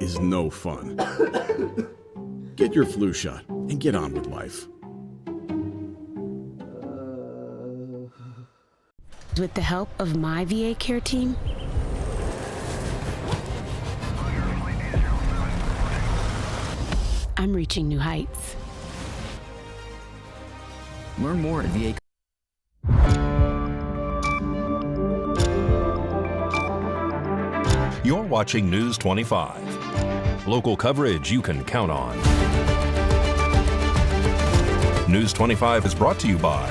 is no fun. Get your flu shot and get on with life. With the help of my VA care team, I'm reaching new heights. Learn more at VA. You're watching News 25. Local coverage you can count on. News 25 is brought to you by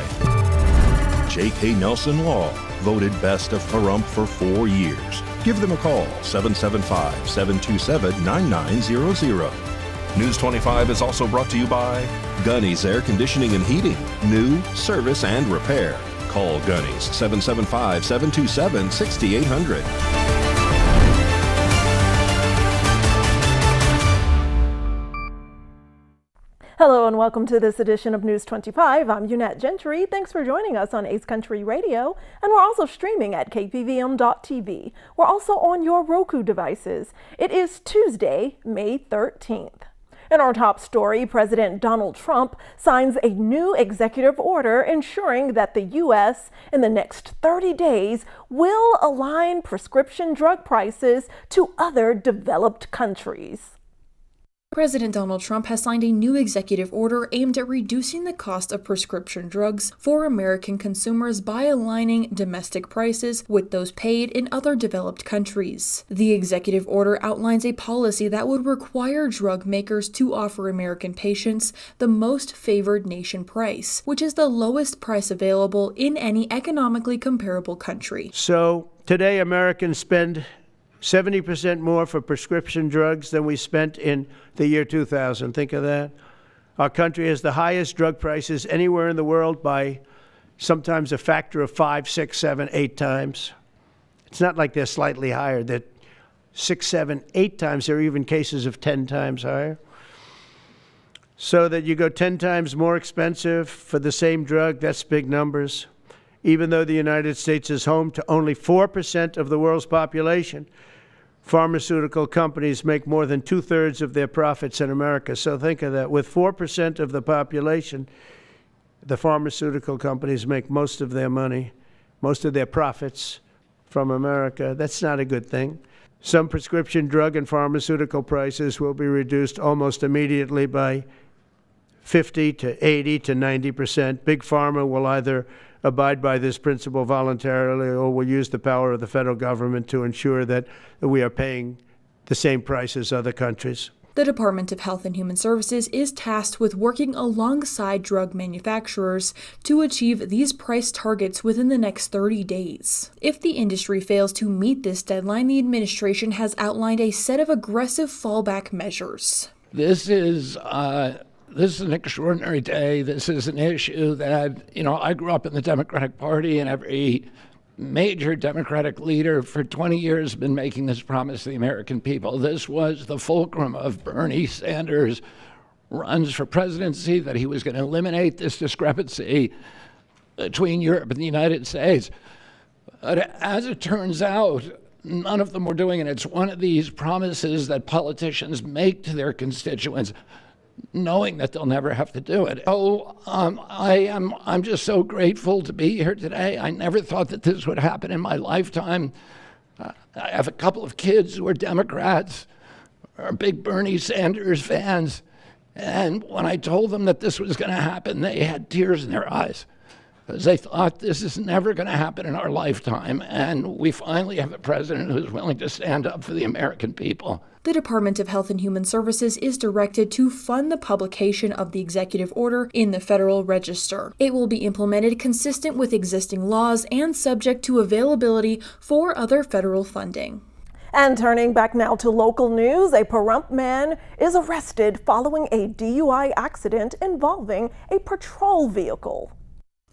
J.K. Nelson Law, voted best of Pahrump for 4 years. Give them a call, 775-727-9900. News 25 is also brought to you by Gunny's Air Conditioning and Heating, new, service, and repair. Call Gunny's, 775-727-6800. Hello and welcome to this edition of News 25. I'm Unette Gentry. Thanks for joining us on Ace Country Radio, and we're also streaming at KPVM.TV. We're also on your Roku devices. It is Tuesday, May 13th. In our top story, President Donald Trump signs a new executive order ensuring that the U.S. in the next 30 days will align prescription drug prices to other developed countries. President Donald Trump has signed a new executive order aimed at reducing the cost of prescription drugs for American consumers by aligning domestic prices with those paid in other developed countries. The executive order outlines a policy that would require drug makers to offer American patients the most favored nation price, which is the lowest price available in any economically comparable country. So today Americans spend 70% more for prescription drugs than we spent in the year 2000. Think of that. Our country has the highest drug prices anywhere in the world by sometimes a factor of 5, 6, 7, 8 times. It's not like they're slightly higher. They're 6, 7, 8 times. There are even cases of 10 times higher. So that you go 10 times more expensive for the same drug, that's big numbers. Even though the United States is home to only 4% of the world's population, pharmaceutical companies make more than 2/3 of their profits in America. So think of that. With 4% of the population, the pharmaceutical companies make most of their money, most of their profits from America. That's not a good thing. Some prescription drug and pharmaceutical prices will be reduced almost immediately by 50 to 80 to 90%. Big Pharma will either abide by this principle voluntarily or will use the power of the federal government to ensure that we are paying the same price as other countries. The Department of Health and Human Services is tasked with working alongside drug manufacturers to achieve these price targets within the next 30 days. If the industry fails to meet this deadline, the administration has outlined a set of aggressive fallback measures. This is an extraordinary day. This is an issue that, I grew up in the Democratic Party, and every major Democratic leader for 20 years has been making this promise to the American people. This was the fulcrum of Bernie Sanders' runs for presidency, that he was going to eliminate this discrepancy between Europe and the United States. But as it turns out, none of them were doing it. It's one of these promises that politicians make to their constituents, knowing that they'll never have to do it. I'm just so grateful to be here today. I never thought that this would happen in my lifetime. I have a couple of kids who are Democrats, are big Bernie Sanders fans, and when I told them that this was going to happen, they had tears in their eyes, because they thought this is never going to happen in our lifetime, and we finally have a president who's willing to stand up for the American people. The Department of Health and Human Services is directed to fund the publication of the executive order in the Federal Register. It will be implemented consistent with existing laws and subject to availability for other federal funding. And turning back now to local news, a Pahrump man is arrested following a DUI accident involving a patrol vehicle.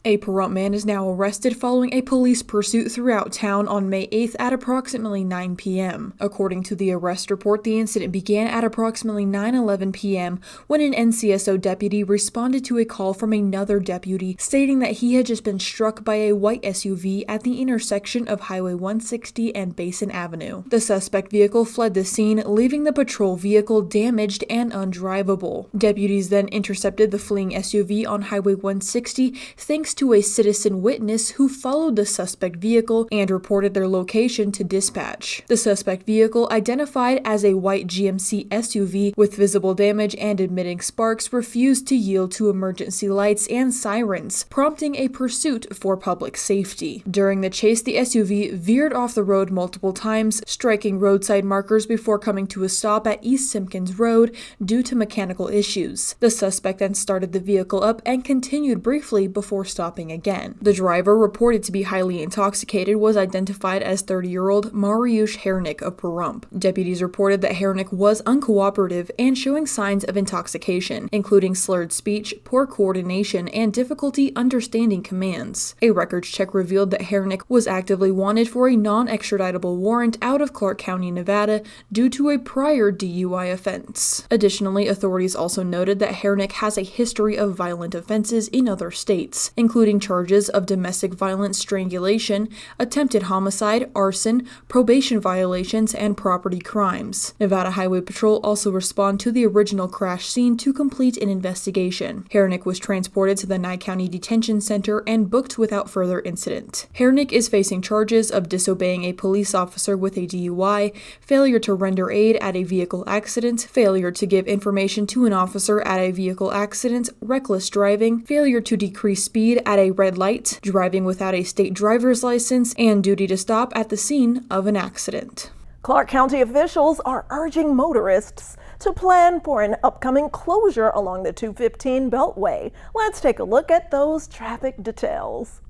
A Pahrump man is now arrested following a police pursuit throughout town on May 8th at approximately 9 p.m. According to the arrest report, the incident began at approximately 9:11 p.m. when an NCSO deputy responded to a call from another deputy stating that he had just been struck by a white SUV at the intersection of Highway 160 and Basin Avenue. The suspect vehicle fled the scene, leaving the patrol vehicle damaged and undrivable. Deputies then intercepted the fleeing SUV on Highway 160 thanks to a citizen witness who followed the suspect vehicle and reported their location to dispatch. The suspect vehicle, identified as a white GMC SUV with visible damage and emitting sparks, refused to yield to emergency lights and sirens, prompting a pursuit for public safety. During the chase, the SUV veered off the road multiple times, striking roadside markers before coming to a stop at East Simpkins Road due to mechanical issues. The suspect then started the vehicle up and continued briefly before stopping again. The driver, reported to be highly intoxicated, was identified as 30-year-old Mariusz Hernick of Pahrump. Deputies reported that Hernick was uncooperative and showing signs of intoxication, including slurred speech, poor coordination, and difficulty understanding commands. A records check revealed that Hernick was actively wanted for a non-extraditable warrant out of Clark County, Nevada, due to a prior DUI offense. Additionally, authorities also noted that Hernick has a history of violent offenses in other states, including charges of domestic violence, strangulation, attempted homicide, arson, probation violations, and property crimes. Nevada Highway Patrol also responded to the original crash scene to complete an investigation. Hernick was transported to the Nye County Detention Center and booked without further incident. Hernick is facing charges of disobeying a police officer with a DUI, failure to render aid at a vehicle accident, failure to give information to an officer at a vehicle accident, reckless driving, failure to decrease speed at a red light, driving without a state driver's license, and duty to stop at the scene of an accident. Clark County officials are urging motorists to plan for an upcoming closure along the 215 Beltway. Let's take a look at those traffic details.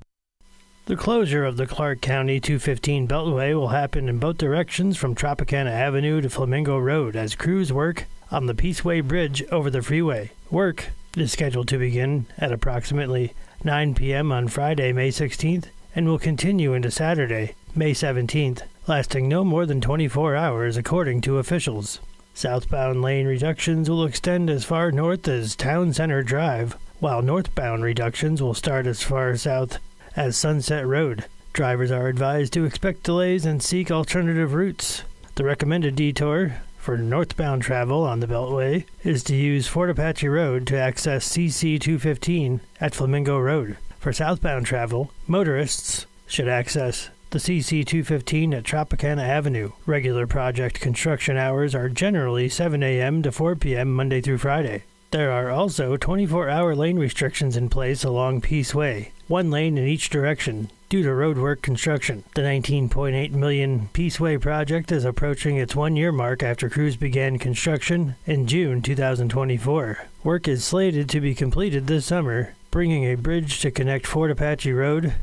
The closure of the Clark County 215 Beltway will happen in both directions from Tropicana Avenue to Flamingo Road as crews work on the Peaceway Bridge over the freeway. Work is scheduled to begin at approximately 9 p.m. on Friday, May 16th, and will continue into Saturday, May 17th, lasting no more than 24 hours according to officials. Southbound lane reductions will extend as far north as Town Center Drive, while northbound reductions will start as far south as Sunset Road. Drivers are advised to expect delays and seek alternative routes. The recommended detour for northbound travel on the Beltway is to use Fort Apache Road to access CC 215 at Flamingo Road. For southbound travel, motorists should access the CC 215 at Tropicana Avenue. Regular project construction hours are generally 7 a.m. to 4 p.m. Monday through Friday. There are also 24-hour lane restrictions in place along Peace Way, one lane in each direction, due to roadwork construction. The $19.8 million Peaceway project is approaching its one-year mark after crews began construction in June 2024. Work is slated to be completed this summer, bringing a bridge to connect Fort Apache Road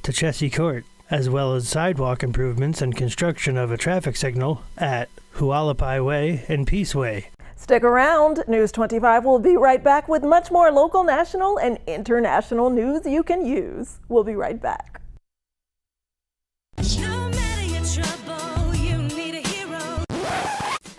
to Chessie Court, as well as sidewalk improvements and construction of a traffic signal at Hualapai Way and Peaceway. Stick around. News 25 will be right back with much more local, national, and international news you can use. We'll be right back. No matter your trouble, you need a hero.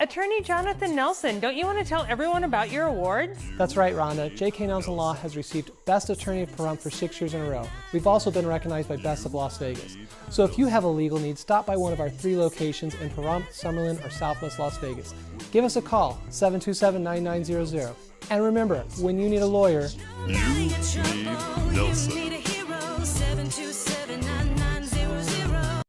Attorney Jonathan Nelson, don't you want to tell everyone about your awards? That's right, Rhonda. J.K. Nelson Law has received Best Attorney of Pahrump for 6 years in a row. We've also been recognized by Best of Las Vegas. So if you have a legal need, stop by one of our 3 locations in Pahrump, Summerlin, or Southwest Las Vegas. Give us a call, 727-9900. And remember, when you need a lawyer, you need Nelson. You need a hero, 727-9900.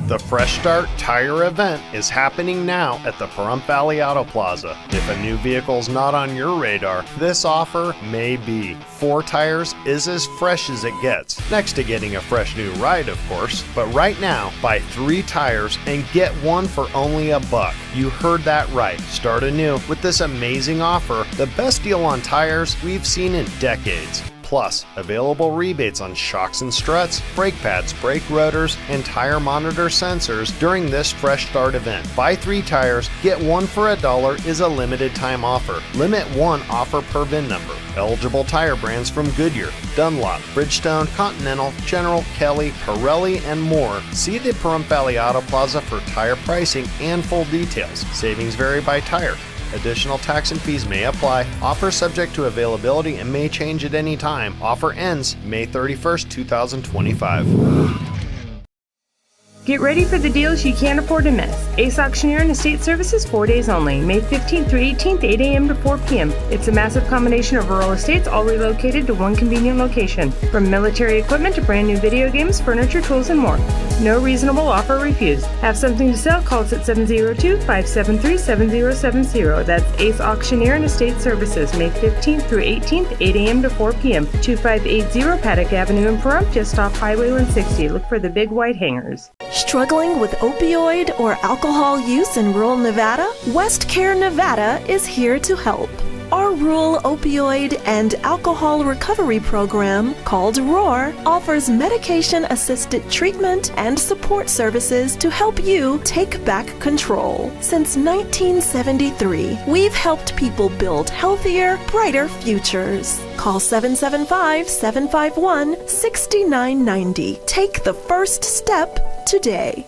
The Fresh Start Tire event is happening now at the Pahrump Valley Auto Plaza. If a new vehicle's not on your radar, this offer may be. 4 tires is as fresh as it gets. Next to getting a fresh new ride, of course. But right now, buy 3 tires and get 1 for only $1. You heard that right. Start anew with this amazing offer, the best deal on tires we've seen in decades. Plus, available rebates on shocks and struts, brake pads, brake rotors, and tire monitor sensors during this Fresh Start event. Buy 3 tires, get 1 for $1 is a limited time offer. Limit 1 offer per VIN number. Eligible tire brands from Goodyear, Dunlop, Bridgestone, Continental, General, Kelly, Pirelli, and more. See the Pahrump Valley Auto Plaza for tire pricing and full details. Savings vary by tire. Additional tax and fees may apply. Offer subject to availability and may change at any time. Offer ends May 31st, 2025. Get ready for the deals you can't afford to miss. Ace Auctioneer and Estate Services 4 days only, May 15th through 18th, 8 a.m. to 4 p.m. It's a massive combination of rural estates all relocated to one convenient location. From military equipment to brand new video games, furniture, tools, and more. No reasonable offer refused. Have something to sell? Call us at 702-573-7070. That's Ace Auctioneer and Estate Services, May 15th through 18th, 8 a.m. to 4 p.m. 2580 Paddock Avenue in Pahrump, just off Highway 160. Look for the big white hangers. Struggling with opioid or alcohol use in rural Nevada? West Care Nevada is here to help. Our rural opioid and alcohol recovery program, called ROAR, offers medication-assisted treatment and support services to help you take back control. Since 1973, we've helped people build healthier, brighter futures. Call 775-751-6990. Take the first step today.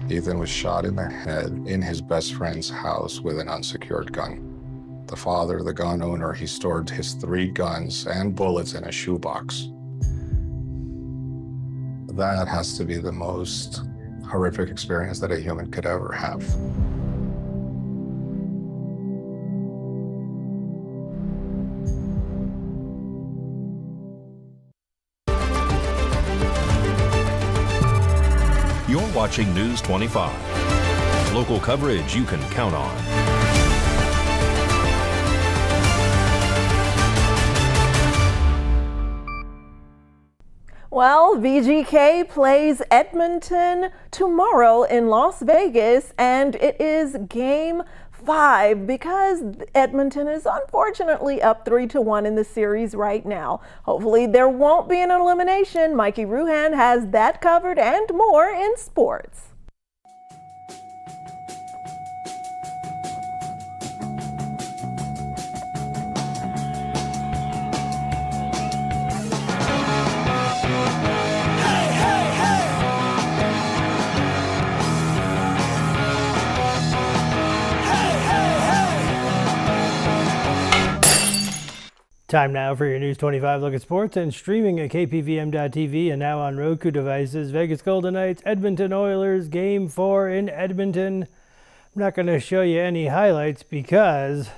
Ethan was shot in the head in his best friend's house with an unsecured gun. The father, the gun owner, he stored his 3 guns and bullets in a shoebox. That has to be the most horrific experience that a human could ever have. You're watching News 25. Local coverage you can count on. Well, VGK plays Edmonton tomorrow in Las Vegas, and it is Game 5 because Edmonton is unfortunately up 3-1 in the series right now. Hopefully there won't be an elimination. Mikey Ruhan has that covered and more in sports. Time now for your News 25 look at sports and streaming at KPVM.TV and now on Roku devices. Vegas Golden Knights, Edmonton Oilers, Game 4 in Edmonton. I'm not going to show you any highlights because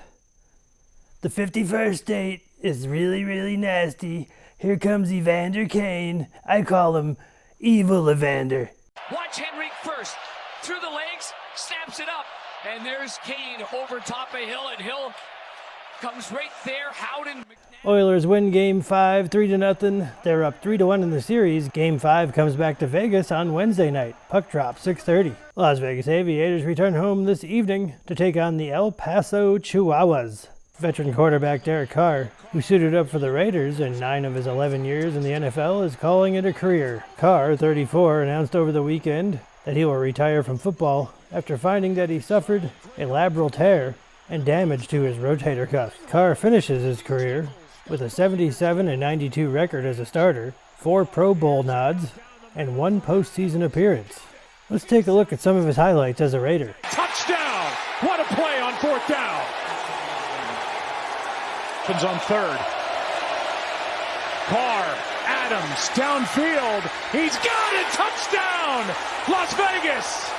the 51st date is really, really nasty. Here comes Evander Kane. I call him Evil Evander. Watch Henrik first. Through the legs, snaps it up. And there's Kane over top of Hill, and Hill comes right there. Howden. Oilers win Game 5, 3-0. They're up 3-1 in the series. Game 5 comes back to Vegas on Wednesday night. Puck drop, 6:30. Las Vegas Aviators return home this evening to take on the El Paso Chihuahuas. Veteran quarterback Derek Carr, who suited up for the Raiders in 9 of his 11 years in the NFL, is calling it a career. Carr, 34, announced over the weekend that he will retire from football after finding that he suffered a labral tear and damage to his rotator cuff. Carr finishes his career with a 77-92 record as a starter, 4 Pro Bowl nods, and 1 postseason appearance. Let's take a look at some of his highlights as a Raider. Touchdown! What a play on 4th down! Comes on 3rd. Carr, Adams, downfield. He's got it! Touchdown! Las Vegas!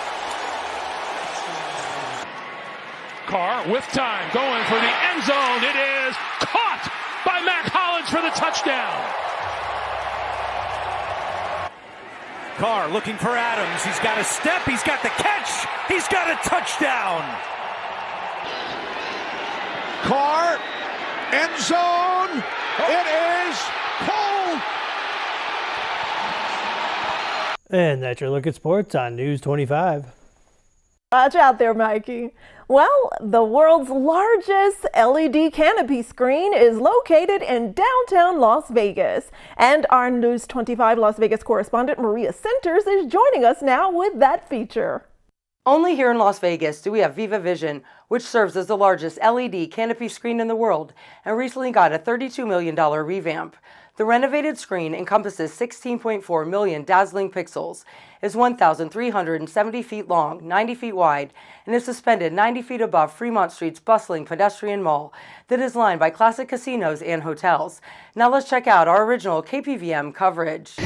Carr with time, going for the end zone. It is caught by Mac Hollins for the touchdown. Carr looking for Adams. He's got a step. He's got the catch. He's got a touchdown. Carr, end zone. It is Cole. And that's your look at sports on News 25. Watch out there, Mikey. Well, the world's largest LED canopy screen is located in downtown Las Vegas. And our News 25 Las Vegas correspondent Maria Centers is joining us now with that feature. Only here in Las Vegas do we have Viva Vision, which serves as the largest LED canopy screen in the world and recently got a $32 million revamp. The renovated screen encompasses 16.4 million dazzling pixels, is 1,370 feet long, 90 feet wide, and is suspended 90 feet above Fremont Street's bustling pedestrian mall that is lined by classic casinos and hotels. Now let's check out our original KPVM coverage.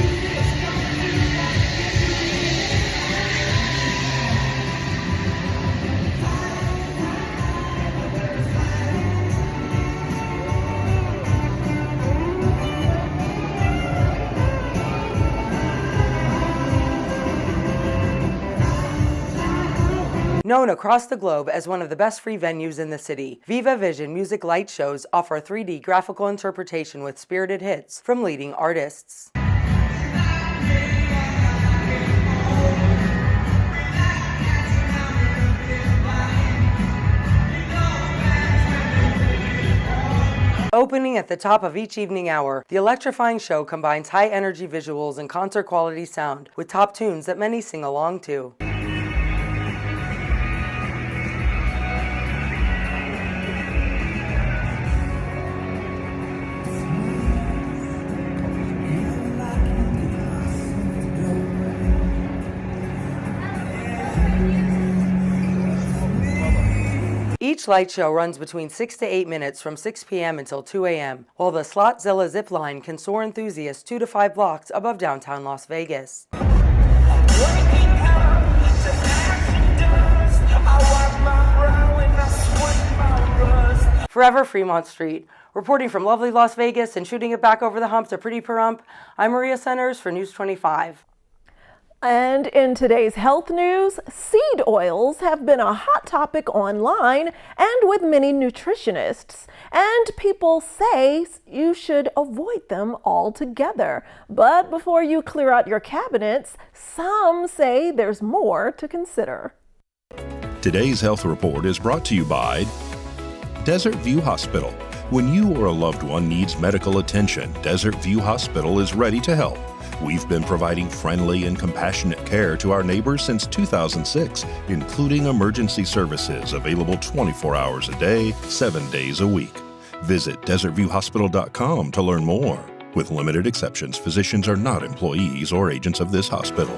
Known across the globe as one of the best free venues in the city, Viva Vision music light shows offer a 3D graphical interpretation with spirited hits from leading artists. Opening at the top of each evening hour, the electrifying show combines high-energy visuals and concert-quality sound with top tunes that many sing along to. Each light show runs between 6 to 8 minutes from 6 p.m. until 2 a.m., while the Slotzilla zip line can soar enthusiasts 2 to 5 blocks above downtown Las Vegas. Forever Fremont Street. Reporting from lovely Las Vegas and shooting it back over the hump to pretty Pahrump, I'm Maria Centers for News 25. And in today's health news, seed oils have been a hot topic online and with many nutritionists. And people say you should avoid them altogether. But before you clear out your cabinets, some say there's more to consider. Today's health report is brought to you by Desert View Hospital. When you or a loved one needs medical attention, Desert View Hospital is ready to help. We've been providing friendly and compassionate care to our neighbors since 2006, including emergency services available 24 hours a day, 7 days a week. Visit desertviewhospital.com to learn more. With limited exceptions, physicians are not employees or agents of this hospital.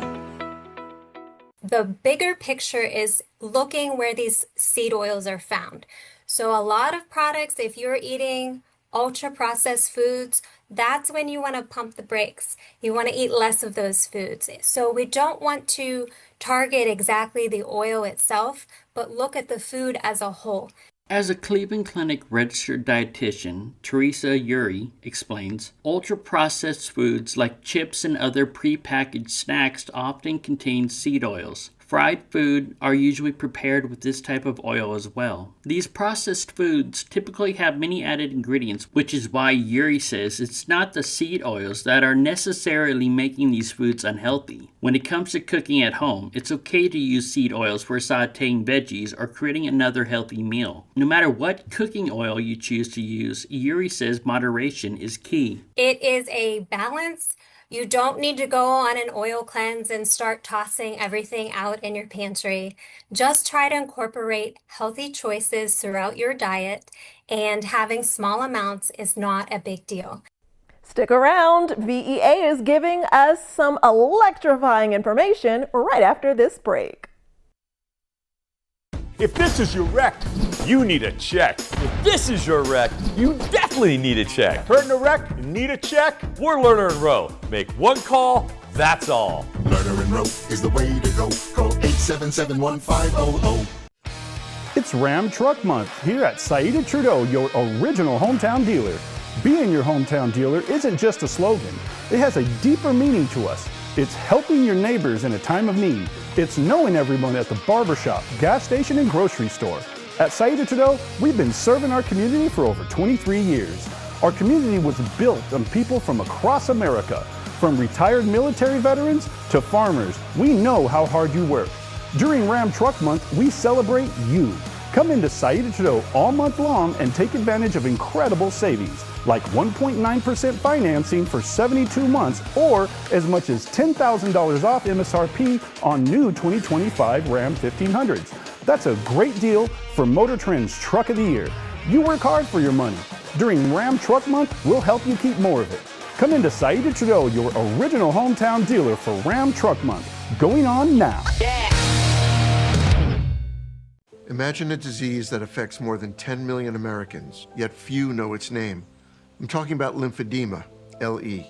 The bigger picture is looking where these seed oils are found. So a lot of products, if you're eating ultra-processed foods, that's when you want to pump the brakes. You want to eat less of those foods. So we don't want to target exactly the oil itself, but look at the food as a whole. As a Cleveland Clinic registered dietitian, Teresa Uri explains, ultra-processed foods like chips and other prepackaged snacks often contain seed oils. Fried food are usually prepared with this type of oil as well. These processed foods typically have many added ingredients, which is why Yuri says it's not the seed oils that are necessarily making these foods unhealthy. When it comes to cooking at home, it's okay to use seed oils for sauteing veggies or creating another healthy meal. No matter what cooking oil you choose to use, Yuri says moderation is key. It is a balance. You don't need to go on an oil cleanse and start tossing everything out in your pantry. Just try to incorporate healthy choices throughout your diet, and having small amounts is not a big deal. Stick around. VEA is giving us some electrifying information right after this break. If this is your wreck, you need a check. If this is your wreck, you definitely need a check. Hurt in a wreck? Need a check? We're Lerner and Rowe. Make one call, that's all. Lerner and Rowe is the way to go. Call 877-1500. It's Ram Truck Month here at Saida Trudeau, your original hometown dealer. Being your hometown dealer isn't just a slogan. It has a deeper meaning to us. It's helping your neighbors in a time of need. It's knowing everyone at the barbershop, gas station, and grocery store. At Saida Trudeau, we've been serving our community for over 23 years. Our community was built on people from across America. From retired military veterans to farmers, we know how hard you work. During Ram Truck Month, we celebrate you. Come into Saida Trudeau all month long and take advantage of incredible savings, like 1.9% financing for 72 months or as much as $10,000 off MSRP on new 2025 Ram 1500s. That's a great deal for Motor Trend's Truck of the Year. You work hard for your money. During Ram Truck Month, we'll help you keep more of it. Come into Saida Trudeau, your original hometown dealer for Ram Truck Month. Going on now. Imagine a disease that affects more than 10 million Americans, yet few know its name. I'm talking about lymphedema, LE.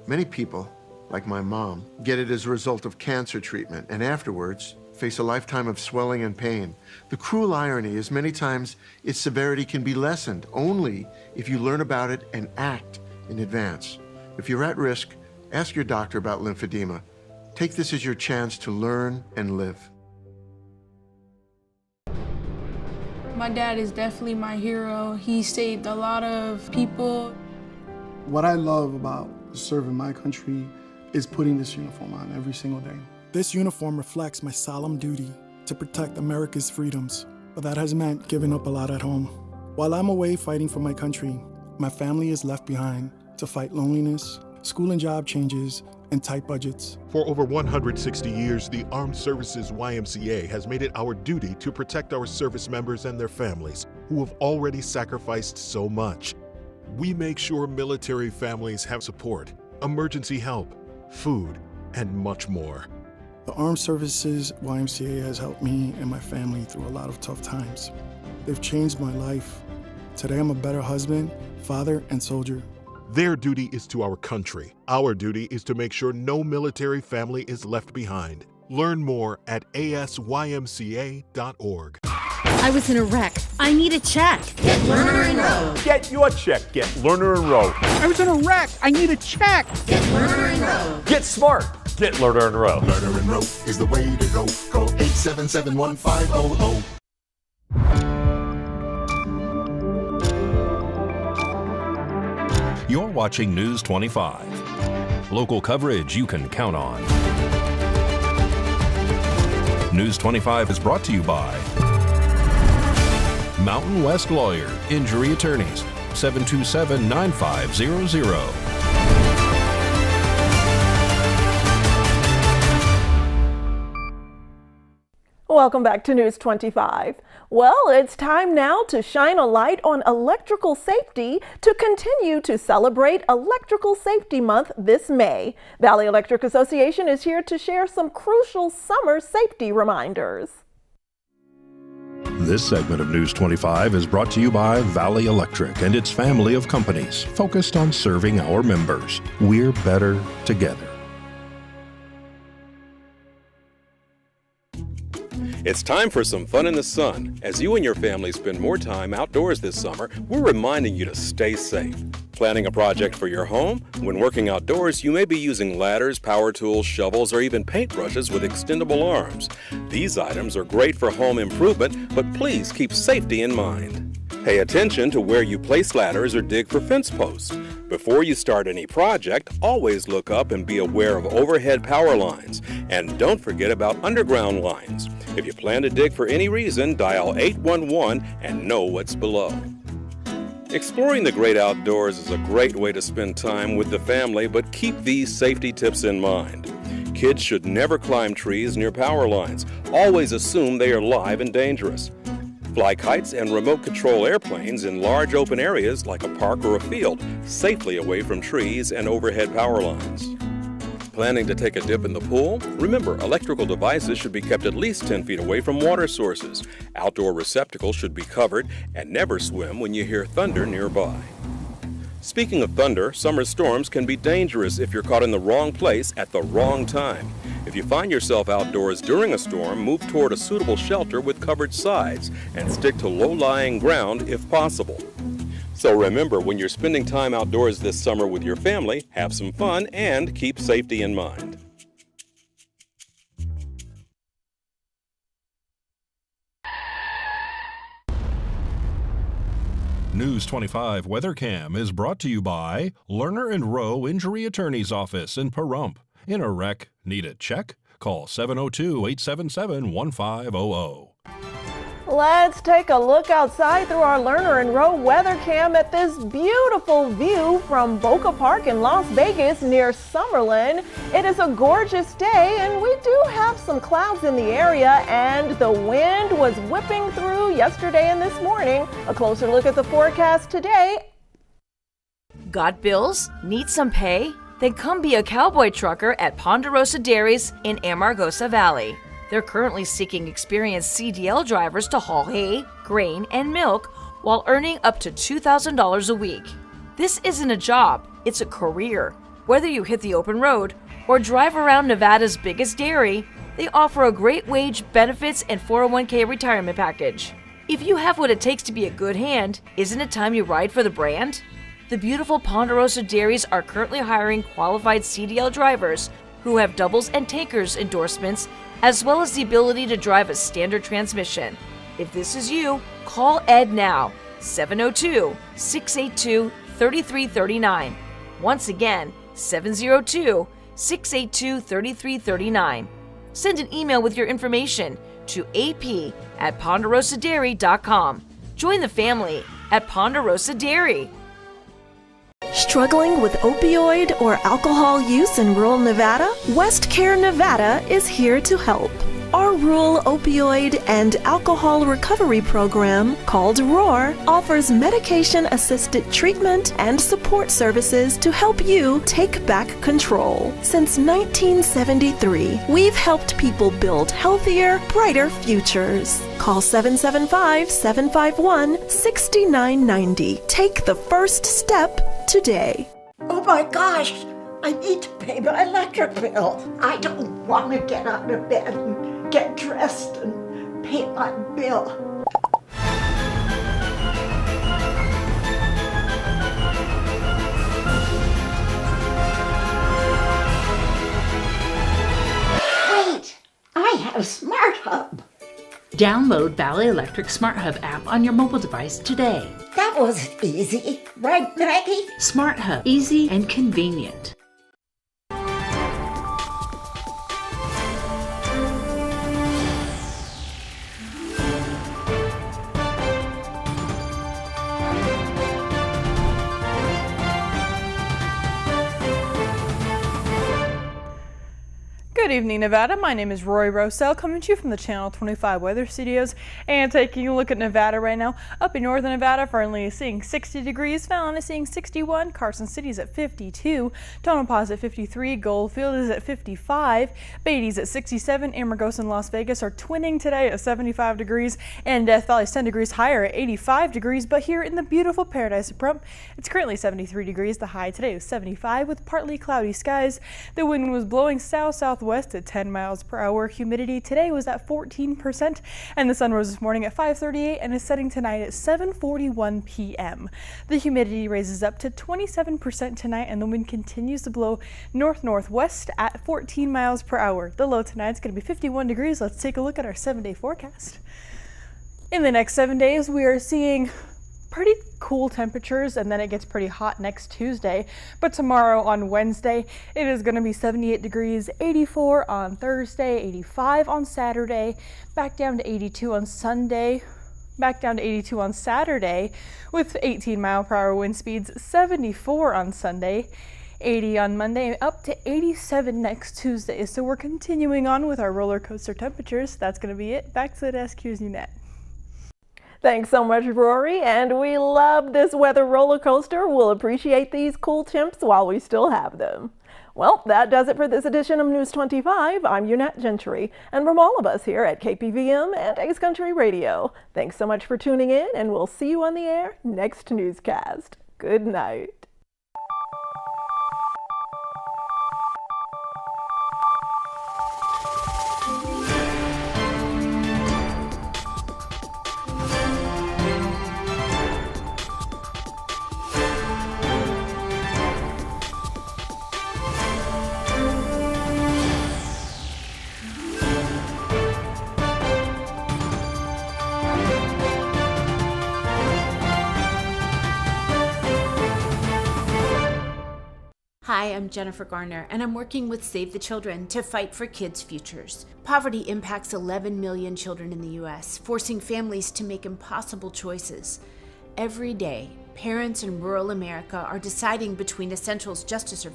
Many people, like my mom, get it as a result of cancer treatment and afterwards face a lifetime of swelling and pain. The cruel irony is many times its severity can be lessened only if you learn about it and act in advance. If you're at risk, ask your doctor about lymphedema. Take this as your chance to learn and live. My dad is definitely my hero. He saved a lot of people. What I love about serving my country is putting this uniform on every single day. This uniform reflects my solemn duty to protect America's freedoms, but that has meant giving up a lot at home. While I'm away fighting for my country, my family is left behind to fight loneliness, school and job changes, and tight budgets. For over 160 years, the Armed Services YMCA has made it our duty to protect our service members and their families who have already sacrificed so much. We make sure military families have support, emergency help, food, and much more. The Armed Services YMCA has helped me and my family through a lot of tough times. They've changed my life. Today I'm a better husband, father, and soldier. Their duty is to our country. Our duty is to make sure no military family is left behind. Learn more at asymca.org. I was in a wreck. I need a check. Get Learner and Row. Get your check. Get Learner and Row. I was in a wreck. I need a check. Get Learner and Row. Get smart. Get Learner and Row. Learner and Row is the way to go. Call 877-1500. You're watching News 25. Local coverage you can count on. News 25 is brought to you by Mountain West Lawyer, Injury Attorneys, 727-9500. Welcome back to News 25. Well, it's time now to shine a light on electrical safety to continue to celebrate Electrical Safety Month this May. Valley Electric Association is here to share some crucial summer safety reminders. This segment of News 25 is brought to you by Valley Electric and its family of companies focused on serving our members. We're better together. It's time for some fun in the sun. As you and your family spend more time outdoors this summer, we're reminding you to stay safe. Planning a project for your home? When working outdoors, you may be using ladders, power tools, shovels, or even paintbrushes with extendable arms. These items are great for home improvement, but please keep safety in mind. Pay attention to where you place ladders or dig for fence posts. Before you start any project, always look up and be aware of overhead power lines. And don't forget about underground lines. If you plan to dig for any reason, dial 811 and know what's below. Exploring the great outdoors is a great way to spend time with the family, but keep these safety tips in mind. Kids should never climb trees near power lines. Always assume they are live and dangerous. Fly kites and remote control airplanes in large open areas like a park or a field, safely away from trees and overhead power lines. Planning to take a dip in the pool? Remember, electrical devices should be kept at least 10 feet away from water sources. Outdoor receptacles should be covered, and never swim when you hear thunder nearby. Speaking of thunder, summer storms can be dangerous if you're caught in the wrong place at the wrong time. If you find yourself outdoors during a storm, move toward a suitable shelter with covered sides and stick to low-lying ground if possible. So remember, when you're spending time outdoors this summer with your family, have some fun and keep safety in mind. News 25 WeatherCam is brought to you by Lerner and Rowe Injury Attorney's Office in Pahrump. In a wreck, need a check? Call 702-877-1500. Let's take a look outside through our Learner and Row weather cam at this beautiful view from Boca Park in Las Vegas near Summerlin. It is a gorgeous day and we do have some clouds in the area and the wind was whipping through yesterday and this morning. A closer look at the forecast today. Got bills? Need some pay? Then come be a cowboy trucker at Ponderosa Dairies in Amargosa Valley. They're currently seeking experienced CDL drivers to haul hay, grain, and milk while earning up to $2,000 a week. This isn't a job, it's a career. Whether you hit the open road or drive around Nevada's biggest dairy, they offer a great wage, benefits, and 401k retirement package. If you have what it takes to be a good hand, isn't it time you ride for the brand? The beautiful Ponderosa Dairies are currently hiring qualified CDL drivers who have doubles and tankers endorsements, as well as the ability to drive a standard transmission. If this is you, call Ed now, 702-682-3339. Once again, 702-682-3339. Send an email with your information to ap@ponderosadairy.com. Join the family at Ponderosa Dairy. Struggling with opioid or alcohol use in rural Nevada? West Care Nevada is here to help. Our rural opioid and alcohol recovery program, called ROAR, offers medication-assisted treatment and support services to help you take back control. Since 1973, we've helped people build healthier, brighter futures. Call 775-751-6990. Take the first step today. Oh my gosh, I need to pay my electric bill. I don't want to get out of bed and get dressed and pay my bill. Wait, I have Smart Hub. Download Valley Electric Smart Hub app on your mobile device today. That was easy, right, Maggie? Smart Hub, easy and convenient. Good evening, Nevada. My name is Roy Rosell, coming to you from the Channel 25 Weather Studios and taking a look at Nevada right now. Up in northern Nevada, Fernley is seeing 60 degrees, Fallon is seeing 61, Carson City is at 52, Tonopah is at 53, Goldfield is at 55, Beatty's at 67, Amargosa and Las Vegas are twinning today at 75 degrees, and Death Valley is 10 degrees higher at 85 degrees, but here in the beautiful Paradise of Prump, it's currently 73 degrees. The high today was 75 with partly cloudy skies. The wind was blowing south-southwest at 10 miles per hour. Humidity today was at 14%, and the sun rose this morning at 5:38 and is setting tonight at 7:41 p.m. The humidity raises up to 27% tonight, and the wind continues to blow north-northwest at 14 miles per hour. The low tonight is going to be 51 degrees. Let's take a look at our 7-day forecast. In the next 7 days, we are seeing pretty cool temperatures, and then it gets pretty hot next Tuesday. But tomorrow on Wednesday, it is going to be 78 degrees, 84 on Thursday, 85 on Saturday, back down to 82 on Sunday, back down to 82 on Saturday with 18-mile-per-hour wind speeds, 74 on Sunday, 80 on Monday, up to 87 next Tuesday. So we're continuing on with our roller coaster temperatures. That's going to be it. Back to the desk. Here's Unette. Thanks so much, Rory, and we love this weather roller coaster. We'll appreciate these cool temps while we still have them. Well, that does it for this edition of News 25. I'm Unette Gentry, and from all of us here at KPVM and Ace Country Radio, thanks so much for tuning in, and we'll see you on the air next newscast. Good night. Hi, I'm Jennifer Garner, and I'm working with Save the Children to fight for kids' futures. Poverty impacts 11 million children in the U.S., forcing families to make impossible choices. Every day, parents in rural America are deciding between essentials just to survive